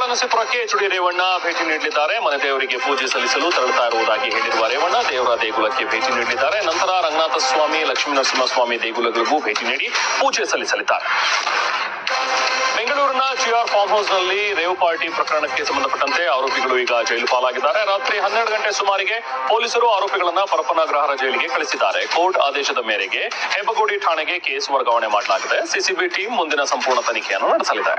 ಹೊಳೆನರಸೀಪುರಕ್ಕೆ H D Revanna ಭೇಟಿ ನೀಡಲಿದ್ದಾರೆ. ಮನೆ ದೇವರಿಗೆ ಪೂಜೆ ಸಲ್ಲಿಸಲು ತೆರಳುತ್ತಾ ಇರುವುದಾಗಿ ಹೇಳಿರುವ ರೇವಣ್ಣ ದೇವರ ದೇಗುಲಕ್ಕೆ ಭೇಟಿ ನೀಡಲಿದ್ದಾರೆ. ನಂತರ ರಂಗನಾಥ ಸ್ವಾಮಿ, ಲಕ್ಷ್ಮೀ ನರಸಿಂಹಸ್ವಾಮಿ ದೇಗುಲಗಳಿಗೂ ಭೇಟಿ ನೀಡಿ ಪೂಜೆ ಸಲ್ಲಿಸಲಿದ್ದಾರೆ. ಬೆಂಗಳೂರಿನ ಜಿಆರ್ ಫಾರ್ಮ್ ಹೌಸ್ ನಲ್ಲಿ ರೇವ್ ಪಾರ್ಟಿ ಪ್ರಕರಣಕ್ಕೆ ಸಂಬಂಧಪಟ್ಟಂತೆ ಆರೋಪಿಗಳು ಈಗ ಜೈಲು ಪಾಲಾಗಿದ್ದಾರೆ. ರಾತ್ರಿ 12 ಗಂಟೆ ಸುಮಾರಿಗೆ ಪೊಲೀಸರು ಆರೋಪಿಗಳನ್ನ ಪರಪ್ಪನಗ್ರಹಾರ ಜೈಲಿಗೆ ಕಳಿಸಿದ್ದಾರೆ. ಕೋರ್ಟ್ ಆದೇಶದ ಮೇರೆಗೆ ಹೆಬ್ಬಗೋಡಿ ಠಾಣೆಗೆ ಕೇಸ್ ವರ್ಗಾವಣೆ ಮಾಡಲಾಗಿದೆ. ಸಿಸಿಬಿ ಟೀಮ್ ಮುಂದಿನ ಸಂಪೂರ್ಣ ತನಿಖೆಯನ್ನು ನಡೆಸಲಿದೆ.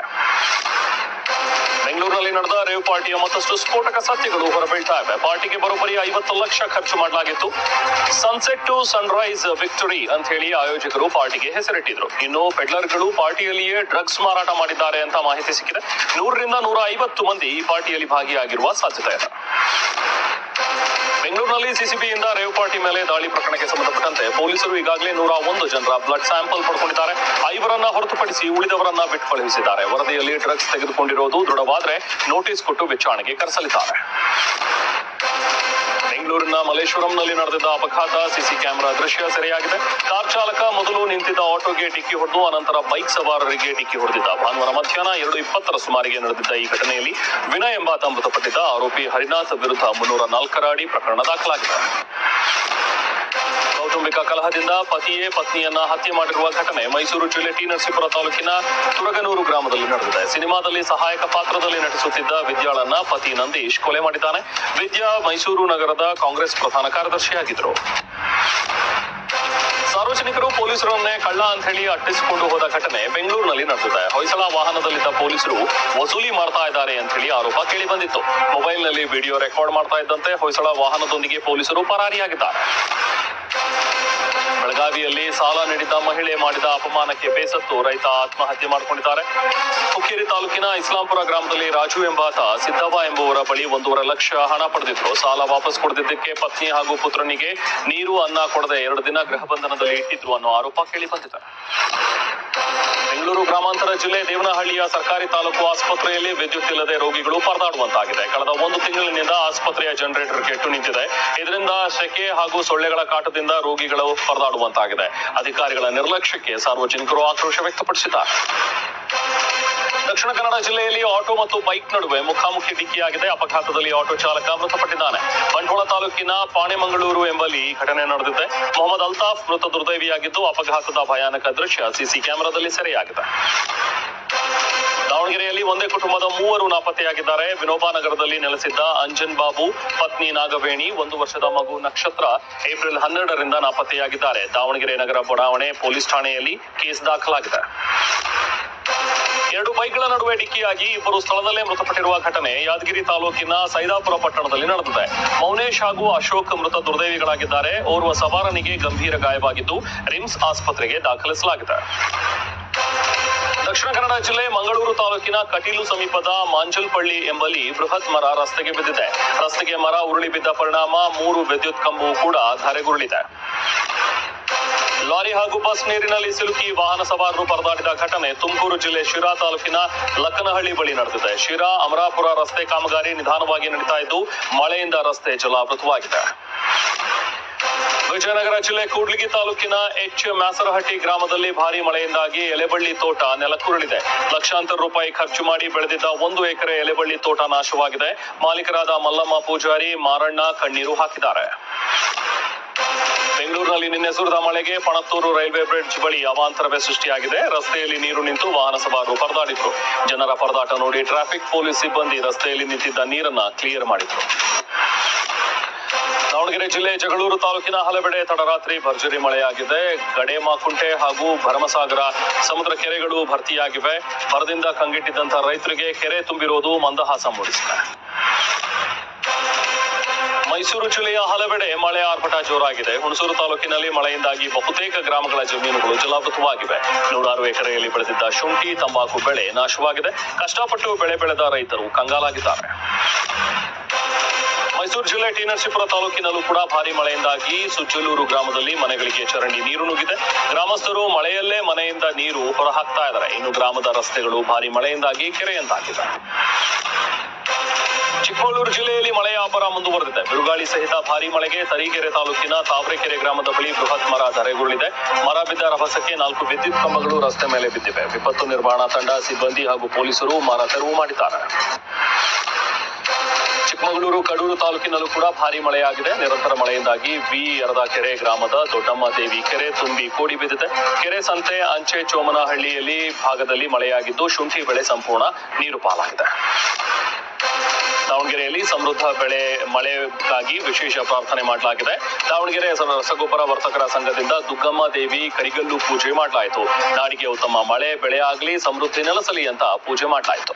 ಬೆಂಗಳೂರಿನಲ್ಲಿ ನಡೆದ ರೇವ್ ಪಾರ್ಟಿಯ ಮತ್ತಷ್ಟು ಸ್ಫೋಟಕ ಸತ್ಯಗಳು ಹೊರಬೀಳ್ತಾ ಇವೆ. ಪಾರ್ಟಿಗೆ ಬರೋಬ್ಬರಿ 50 ಲಕ್ಷ ಖರ್ಚು ಮಾಡಲಾಗಿತ್ತು. ಸನ್ಸೆಟ್ ಟು ಸನ್ರೈಸ್ ವಿಕ್ಟರಿ ಅಂತ ಹೇಳಿ ಆಯೋಜಕರು ಪಾರ್ಟಿಗೆ ಹೆಸರಿಟ್ಟಿದ್ರು. ಇನ್ನು ಪೆಡ್ಲರ್ಗಳು ಪಾರ್ಟಿಯಲ್ಲಿಯೇ ಡ್ರಗ್ಸ್ ಮಾರಾಟ ಮಾಡಿದ್ದಾರೆ ಅಂತ ಮಾಹಿತಿ ಸಿಕ್ಕಿದೆ. 100 ರಿಂದ 150 ಮಂದಿ ಈ ಪಾರ್ಟಿಯಲ್ಲಿ ಭಾಗಿಯಾಗಿರುವ ಸಾಧ್ಯತೆ ಇದೆ. ಬೆಂಗಳೂರಿನಲ್ಲಿ ಸಿಸಿಬಿಯಿಂದ ರೇವ್ ಪಾರ್ಟಿ ಮೇಲೆ ದಾಳಿ ಪ್ರಕರಣಕ್ಕೆ ಸಂಬಂಧಪಟ್ಟಂತೆ ಪೊಲೀಸರು ಈಗಾಗಲೇ 101 ಜನರ ಬ್ಲಡ್ ಸ್ಯಾಂಪಲ್ ಪಡ್ಕೊಂಡಿದ್ದಾರೆ. 5ರನ್ನ ಹೊರತುಪಡಿಸಿ ಉಳಿದವರನ್ನ ಬಿಟ್ಟು ಕಳುಹಿಸಿದ್ದಾರೆ. ವರದಿಯಲ್ಲಿ ಡ್ರಗ್ಸ್ ತೆಗೆದುಕೊಂಡಿರೋದು ದೃಢವಾದ್ರೆ ನೋಟಿಸ್ ಕೊಟ್ಟು ವಿಚಾರಣೆಗೆ ಕರೆಸಲಿದ್ದಾರೆ. ಬೆಂಗಳೂರಿನ ಮಲ್ಲೇಶ್ವರಂನಲ್ಲಿ ನಡೆದಿದ್ದ ಅಪಘಾತ ಸಿಸಿ ಕ್ಯಾಮೆರಾ ದೃಶ್ಯ ಸೆರೆಯಾಗಿದೆ. ಕಾರ್ ಚಾಲಕ ಮೊದಲು ನಿಂತಿದ್ದ ಆಟೋಗೆ ಡಿಕ್ಕಿ ಹೊಡೆದು ಅನಂತರ ಬೈಕ್ ಸವಾರರಿಗೆ ಡಿಕ್ಕಿ ಹೊಡೆದಿದ್ದ. ಭಾನುವಾರ ಮಧ್ಯಾಹ್ನ 2:20 ಸುಮಾರಿಗೆ ನಡೆದಿದ್ದ ಈ ಘಟನೆಯಲ್ಲಿ ವಿನಯ್ ಎಂಬಾತ ಮೃತಪಟ್ಟಿದ್ದ. ಆರೋಪಿ ಹರಿನಾಥ್ ವಿರುದ್ಧ 304ರ ಅಡಿ ಪ್ರಕರಣ ದಾಖಲಾಗಿದೆ. ಕೌಟುಂಬಿಕ ಕಲಹದಿಂದ ಪತಿಯೇ ಪತ್ನಿಯನ್ನ ಹತ್ಯೆ ಮಾಡಿರುವ ಘಟನೆ ಮೈಸೂರು ಜಿಲ್ಲೆ ಟಿ ನರಸೀಪುರ ತಾಲೂಕಿನ ತುರಗನೂರು ಗ್ರಾಮದಲ್ಲಿ ನಡೆದಿದೆ. ಸಿನಿಮಾದಲ್ಲಿ ಸಹಾಯಕ ಪಾತ್ರದಲ್ಲಿ ನಟಿಸುತ್ತಿದ್ದ ವಿದ್ಯಾಳನ್ನ ಪತಿ ನಂದೀಶ್ ಕೊಲೆ ಮಾಡಿದ್ದಾನೆ. ವಿದ್ಯಾ ಮೈಸೂರು ನಗರದ ಕಾಂಗ್ರೆಸ್ ಪ್ರಧಾನ ಕಾರ್ಯದರ್ಶಿಯಾಗಿದ್ದರು. ಸಾರ್ವಜನಿಕರು ಪೊಲೀಸರನ್ನೇ ಕಳ್ಳ ಅಂತ ಹೇಳಿ ಅಟ್ಟಿಸಿಕೊಂಡು ಹೋದ ಘಟನೆ ಬೆಂಗಳೂರಿನಲ್ಲಿ ನಡೆದಿದೆ. ಹೊಯ್ಸಳ ವಾಹನದಲ್ಲಿದ್ದ ಪೊಲೀಸರು ವಸೂಲಿ ಮಾಡ್ತಾ ಇದ್ದಾರೆ ಅಂತ ಹೇಳಿ ಆರೋಪ ಕೇಳಿ ಬಂದಿತ್ತು. ಮೊಬೈಲ್ನಲ್ಲಿ ವಿಡಿಯೋ ರೆಕಾರ್ಡ್ ಮಾಡ್ತಾ ಇದ್ದಂತೆ ಹೊಯ್ಸಳ ವಾಹನದೊಂದಿಗೆ ಪೊಲೀಸರು ಪರಾರಿಯಾಗಿದ್ದಾರೆ. ಬೆಳಗಾವಿಯಲ್ಲಿ ಸಾಲ ನೀಡಿದ್ದ ಮಹಿಳೆ ಮಾಡಿದ ಅಪಮಾನಕ್ಕೆ ಬೇಸತ್ತು ರೈತ ಆತ್ಮಹತ್ಯೆ ಮಾಡಿಕೊಂಡಿದ್ದಾರೆ. ಹುಕ್ಕೇರಿ ತಾಲೂಕಿನ ಇಸ್ಲಾಂಪುರ ಗ್ರಾಮದಲ್ಲಿ ರಾಜು ಎಂಬಾತ ಸಿದ್ದವ್ವ ಎಂಬುವರ ಬಳಿ 1.5 ಲಕ್ಷ ಹಣ ಪಡೆದಿದ್ರು. ಸಾಲ ವಾಪಸ್ ಕೊಡದಿದ್ದಕ್ಕೆ ಪತ್ನಿ ಹಾಗೂ ಪುತ್ರನಿಗೆ ನೀರು ಅನ್ನ ಕೊಡದೆ 2 ದಿನ ಗೃಹ ಬಂಧನದಲ್ಲಿ ಇಟ್ಟಿದ್ರು ಅನ್ನೋ ಆರೋಪ ಕೇಳಿ ಬಂದಿದೆ. ಬೆಂಗಳೂರು ಗ್ರಾಮಾಂತರ ಜಿಲ್ಲೆ ದೇವನಹಳ್ಳಿಯ ಸರ್ಕಾರಿ ತಾಲೂಕು ಆಸ್ಪತ್ರೆಯಲ್ಲಿ ವಿದ್ಯುತ್ ಇಲ್ಲದೆ ರೋಗಿಗಳು ಪರದಾಡುವಂತಾಗಿದೆ. ಕಳೆದ 1 ತಿಂಗಳಿನಿಂದ ಆಸ್ಪತ್ರೆಯ ಜನರೇಟರ್ ಕೆಟ್ಟು ನಿಂತಿದೆ. ಇದರಿಂದ ಸೆಕೆ ಹಾಗೂ ಸೊಳ್ಳೆಗಳ ಕಾಟದಿಂದ ರೋಗಿಗಳು ಪರದಾಡುವಂತಾಗಿದೆ. ಅಧಿಕಾರಿಗಳ ನಿರ್ಲಕ್ಷ್ಯಕ್ಕೆ ಸಾರ್ವಜನಿಕರು ಆಕ್ರೋಶ ವ್ಯಕ್ತಪಡಿಸಿದ್ದಾರೆ. ದಕ್ಷಿಣ ಕನ್ನಡ ಜಿಲ್ಲೆಯಲ್ಲಿ ಆಟೋ ಮತ್ತು ಬೈಕ್ ನಡುವೆ ಮುಖಾಮುಖಿ ಡಿಕ್ಕಿಯಾಗಿದೆ. ಅಪಘಾತದಲ್ಲಿ ಆಟೋ ಚಾಲಕ ಮೃತಪಟ್ಟಿದ್ದಾನೆ. ಬಂಟ್ವಾಳ ತಾಲೂಕಿನ ಪಾಣೆಮಂಗಳೂರು ಎಂಬಲ್ಲಿ ಘಟನೆ ನಡೆದಿದೆ. ಮೊಹಮ್ಮದ್ ಅಲ್ತಾಫ್ ಮೃತ ದುರ್ದೈವಿಯಾಗಿದ್ದು ಅಪಘಾತದ ಭಯಾನಕ ದೃಶ್ಯ ಸಿಸಿ ಕ್ಯಾಮೆರಾದಲ್ಲಿ ಸೆರೆಯಾಗಿದೆ. ದಾವಣಗೆರೆಯಲ್ಲಿ ಒಂದೇ ಕುಟುಂಬದ 3 ನಾಪತ್ತೆಯಾಗಿದ್ದಾರೆ. ವಿನೋಬಾನಗರದಲ್ಲಿ ನೆಲೆಸಿದ್ದ ಅಂಜನ್ ಬಾಬು, ಪತ್ನಿ ನಾಗವೇಣಿ, 1 ವರ್ಷದ ಮಗು ನಕ್ಷತ್ರ ಏಪ್ರಿಲ್ 12ರಿಂದ ನಾಪತ್ತೆಯಾಗಿದ್ದಾರೆ. ದಾವಣಗೆರೆ ನಗರ ಬಡಾವಣೆ ಪೊಲೀಸ್ ಠಾಣೆಯಲ್ಲಿ ಕೇಸ್ ದಾಖಲಾಗಿದೆ. 2 ಬೈಕ್ಗಳ ನಡುವೆ ಡಿಕ್ಕಿಯಾಗಿ 2 ಸ್ಥಳದಲ್ಲೇ ಮೃತಪಟ್ಟಿರುವ ಘಟನೆ ಯಾದಗಿರಿ ತಾಲೂಕಿನ ಸೈದಾಪುರ ಪಟ್ಟಣದಲ್ಲಿ ನಡೆದಿದೆ. ಮೌನೇಶ್ ಹಾಗೂ ಅಶೋಕ್ ಮೃತ ದುರ್ದೈವಿಗಳಾಗಿದ್ದಾರೆ. ಓರ್ವ ಸವಾರನಿಗೆ ಗಂಭೀರ ಗಾಯವಾಗಿದ್ದು ರಿಮ್ಸ್ ಆಸ್ಪತ್ರೆಗೆ ದಾಖಲಿಸಲಾಗಿದೆ. ದಕ್ಷಿಣ ಕನ್ನಡ ಜಿಲ್ಲೆ ಮಂಗಳೂರು ತಾಲೂಕಿನ ಕಟೀಲು ಸಮೀಪದ ಮಾಂಜಲ್ಪಳ್ಳಿ ಎಂಬಲ್ಲಿ ಬೃಹತ್ ಮರ ರಸ್ತೆಗೆ ಬಿದ್ದಿದೆ. ರಸ್ತೆಗೆ ಮರ ಉರುಳಿ ಬಿದ್ದ ಪರಿಣಾಮ 3 ವಿದ್ಯುತ್ ಕಂಬವು ಕೂಡ ಧರೆಗುರುಳಿದೆ. ಲಾರಿ ಹಾಗೂ ಬಸ್ ನೀರಿನಲ್ಲಿ ಸಿಲುಕಿ ವಾಹನ ಸವಾರರು ಪರದಾಡಿದ ಘಟನೆ ತುಮಕೂರು ಜಿಲ್ಲೆ ಶಿರಾ ತಾಲೂಕಿನ ಲಕ್ಕನಹಳ್ಳಿ ಬಳಿ ನಡೆದಿದೆ. ಶಿರಾ ಅಮರಾಪುರ ರಸ್ತೆ ಕಾಮಗಾರಿ ನಿಧಾನವಾಗಿ ನಡೀತಾ ಇದ್ದು ಮಳೆಯಿಂದ ರಸ್ತೆ ಜಲಾವೃತವಾಗಿದೆ. ವಿಜಯನಗರ ಜಿಲ್ಲೆ ಕೂಡ್ಲಿಗಿ ತಾಲೂಕಿನ ಮ್ಯಾಸರಹಟ್ಟಿ ಗ್ರಾಮದಲ್ಲಿ ಭಾರಿ ಮಳೆಯಿಂದಾಗಿ ಎಲೆಬಳ್ಳಿ ತೋಟ ನೆಲಕ್ಕುರುಳಿದೆ. ಲಕ್ಷಾಂತರ ರೂಪಾಯಿ ಖರ್ಚು ಮಾಡಿ ಬೆಳೆದಿದ್ದ 1 ಎಕರೆ ಎಲೆಬಳ್ಳಿ ತೋಟ ನಾಶವಾಗಿದೆ. ಮಾಲೀಕರಾದ ಮಲ್ಲಮ್ಮ ಪೂಜಾರಿ, ಮಾರಣ್ಣ ಕಣ್ಣೀರು ಹಾಕಿದ್ದಾರೆ. ಬೆಂಗಳೂರಿನಲ್ಲಿ ನಿನ್ನೆ ಸುರಿದ ಮಳೆಗೆ ಪಣತ್ತೂರು ರೈಲ್ವೆ ಬ್ರಿಡ್ಜ್ ಬಳಿ ಅವಾಂತರವೇ ಸೃಷ್ಟಿಯಾಗಿದೆ. ರಸ್ತೆಯಲ್ಲಿ ನೀರು ನಿಂತು ವಾಹನ ಸವಾರರು ಪರದಾಡಿದ್ರು. ಜನರ ಪರದಾಟ ನೋಡಿ ಟ್ರಾಫಿಕ್ ಪೊಲೀಸ್ ಸಿಬ್ಬಂದಿ ರಸ್ತೆಯಲ್ಲಿ ನಿಂತಿದ್ದ ನೀರನ್ನ ಕ್ಲಿಯರ್ ಮಾಡಿದ್ರು. ದಾವಣಗೆರೆ ಜಿಲ್ಲೆ ಜಗಳೂರು ತಾಲೂಕಿನ ಹಲವೆಡೆ ತಡರಾತ್ರಿ ಭರ್ಜರಿ ಮಳೆಯಾಗಿದೆ. ಗಡೇಮಾಕುಂಟೆ ಹಾಗೂ ಭರಮಸಾಗರ ಸಮುದ್ರ ಕೆರೆಗಳು ಭರ್ತಿಯಾಗಿವೆ. ಬರದಿಂದ ಕಂಗೆಟ್ಟಿದ್ದಂತ ರೈತರಿಗೆ ಕೆರೆ ತುಂಬಿರುವುದು ಮಂದಹಾಸ ಮೂಡಿಸಿದೆ. ಮೈಸೂರು ಜಿಲ್ಲೆಯ ಹಲವೆಡೆ ಮಳೆ ಆರ್ಭಟ ಜೋರಾಗಿದೆ. ಹುಣಸೂರು ತಾಲೂಕಿನಲ್ಲಿ ಮಳೆಯಿಂದಾಗಿ ಬಹುತೇಕ ಗ್ರಾಮಗಳ ಜಮೀನುಗಳು ಜಲಾವೃತವಾಗಿವೆ. 106 ಎಕರೆಯಲ್ಲಿ ಬೆಳೆದಿದ್ದ ಶುಂಠಿ, ತಂಬಾಕು ಬೆಳೆ ನಾಶವಾಗಿದೆ. ಕಷ್ಟಪಟ್ಟು ಬೆಳೆ ಬೆಳೆದ ರೈತರು ಕಂಗಾಲಾಗಿದ್ದಾರೆ. ಮೈಸೂರು ಜಿಲ್ಲೆ ಟಿ ನರಸೀಪುರ ತಾಲೂಕಿನಲ್ಲೂ ಕೂಡ ಭಾರಿ ಮಳೆಯಿಂದಾಗಿ ಸುಜ್ಜಲೂರು ಗ್ರಾಮದಲ್ಲಿ ಮನೆಗಳಿಗೆ ಚರಂಡಿ ನೀರು ನುಗ್ಗಿದೆ. ಗ್ರಾಮಸ್ಥರು ಮಳೆಯಲ್ಲೇ ಮನೆಯಿಂದ ನೀರು ಹೊರಹಾಕ್ತಾ ಇದ್ದಾರೆ. ಇನ್ನು ಗ್ರಾಮದ ರಸ್ತೆಗಳು ಭಾರಿ ಮಳೆಯಿಂದಾಗಿ ಕೆರೆಯಂತಾಗಿದೆ. ಚಿಕ್ಕಮಗಳೂರು ಜಿಲ್ಲೆಯಲ್ಲಿ ಮಳೆಯ ಅಬ್ಬರ ಮುಂದುವರೆದಿದೆ. ಬಿರುಗಾಳಿ ಸಹಿತ ಭಾರೀ ಮಳೆಗೆ ತರೀಕೆರೆ ತಾಲೂಕಿನ ತಾವರೆಕೆರೆ ಗ್ರಾಮದ ಬಳಿ ಬೃಹತ್ ಮರ ಧರೆಗುರುಳಿದೆ. ಮರ ಬಿದ್ದ ರಭಸಕ್ಕೆ 4 ವಿದ್ಯುತ್ ಕಂಬಗಳು ರಸ್ತೆ ಮೇಲೆ ಬಿದ್ದಿವೆ. ವಿಪತ್ತು ನಿರ್ವಹಣಾ ತಂಡ ಸಿಬ್ಬಂದಿ ಹಾಗೂ ಪೊಲೀಸರು ಮರ ತೆರವು ಮಾಡಿದ್ದಾರೆ. ಚಿಕ್ಕಮಗಳೂರು ಕಡೂರು ತಾಲೂಕಿನಲ್ಲೂ ಕೂಡ ಭಾರೀ ಮಳೆಯಾಗಿದೆ. ನಿರಂತರ ಮಳೆಯಿಂದಾಗಿ ಯರದಾಕೆರೆ ಗ್ರಾಮದ ದೊಡ್ಡಮ್ಮ ದೇವಿ ಕೆರೆ ತುಂಬಿ ಕೋಡಿ ಬಿದ್ದಿದೆ. ಕೆರೆ ಸಂತೆ ಅಂಚೆ ಚೋಮನಹಳ್ಳಿಯಲ್ಲಿ ಭಾಗದಲ್ಲಿ ಮಳೆಯಾಗಿದ್ದು ಶುಂಠಿ ಬೆಳೆ ಸಂಪೂರ್ಣ ನೀರು ಪಾಲಾಗಿದೆ. ದಾವಣಗೆರೆಯಲ್ಲಿ ಸಮೃದ್ಧ ಮಳೆಗಾಗಿ ವಿಶೇಷ ಪ್ರಾರ್ಥನೆ ಮಾಡಲಾಗಿದೆ. ದಾವಣಗೆರೆ ರಸಗೊಬ್ಬರ ವರ್ತಕರ ಸಂಘದಿಂದ ದುಗ್ಗಮ್ಮ ದೇವಿ ಕರಿಗಲ್ಲು ಪೂಜೆ ಮಾಡಲಾಯಿತು. ನಾಡಿಗೆ ಉತ್ತಮ ಮಳೆ ಬೆಳೆ ಆಗಲಿ, ಸಮೃದ್ಧಿ ನೆಲೆಸಲಿ ಅಂತ ಪೂಜೆ ಮಾಡಲಾಯಿತು.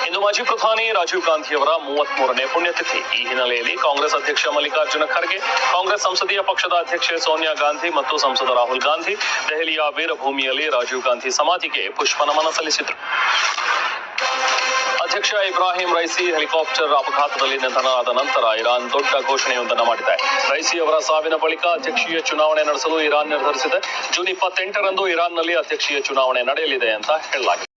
ಇಂದು ಮಾಜಿ ಪ್ರಧಾನಿ ರಾಜೀವ್ ಗಾಂಧಿಯವರ 33ನೇ ಪುಣ್ಯತಿಥಿ. ಈ ಹಿನ್ನೆಲೆಯಲ್ಲಿ ಕಾಂಗ್ರೆಸ್ ಅಧ್ಯಕ್ಷ ಮಲ್ಲಿಕಾರ್ಜುನ ಖರ್ಗೆ, ಕಾಂಗ್ರೆಸ್ ಸಂಸದೀಯ ಪಕ್ಷದ ಅಧ್ಯಕ್ಷೆ ಸೋನಿಯಾ ಗಾಂಧಿ ಮತ್ತು ಸಂಸದ ರಾಹುಲ್ ಗಾಂಧಿ ದೆಹಲಿಯ ವೀರಭೂಮಿಯಲ್ಲಿ ರಾಜೀವ್ ಗಾಂಧಿ ಸಮಾಧಿಗೆ ಪುಷ್ಪ ನಮನ ಸಲ್ಲಿಸಿದರು. ಅಧ್ಯಕ್ಷ ಇಬ್ರಾಹಿಂ ರೈಸಿ ಹೆಲಿಕಾಪ್ಟರ್ ಅಪಘಾತದಲ್ಲಿ ನಿಧನರಾದ ನಂತರ ಇರಾನ್ ದೊಡ್ಡ ಘೋಷಣೆಯೊಂದನ್ನು ಮಾಡಿದೆ. ರೈಸಿ ಅವರ ಸಾವಿನ ಬಳಿಕ ಅಧ್ಯಕ್ಷೀಯ ಚುನಾವಣೆ ನಡೆಸಲು ಇರಾನ್ ನಿರ್ಧರಿಸಿದೆ. ಜೂನ್ 28ರಂದು ಇರಾನ್ನಲ್ಲಿ ಅಧ್ಯಕ್ಷೀಯ ಚುನಾವಣೆ ನಡೆಯಲಿದೆ ಅಂತ ಹೇಳಲಾಗಿದೆ.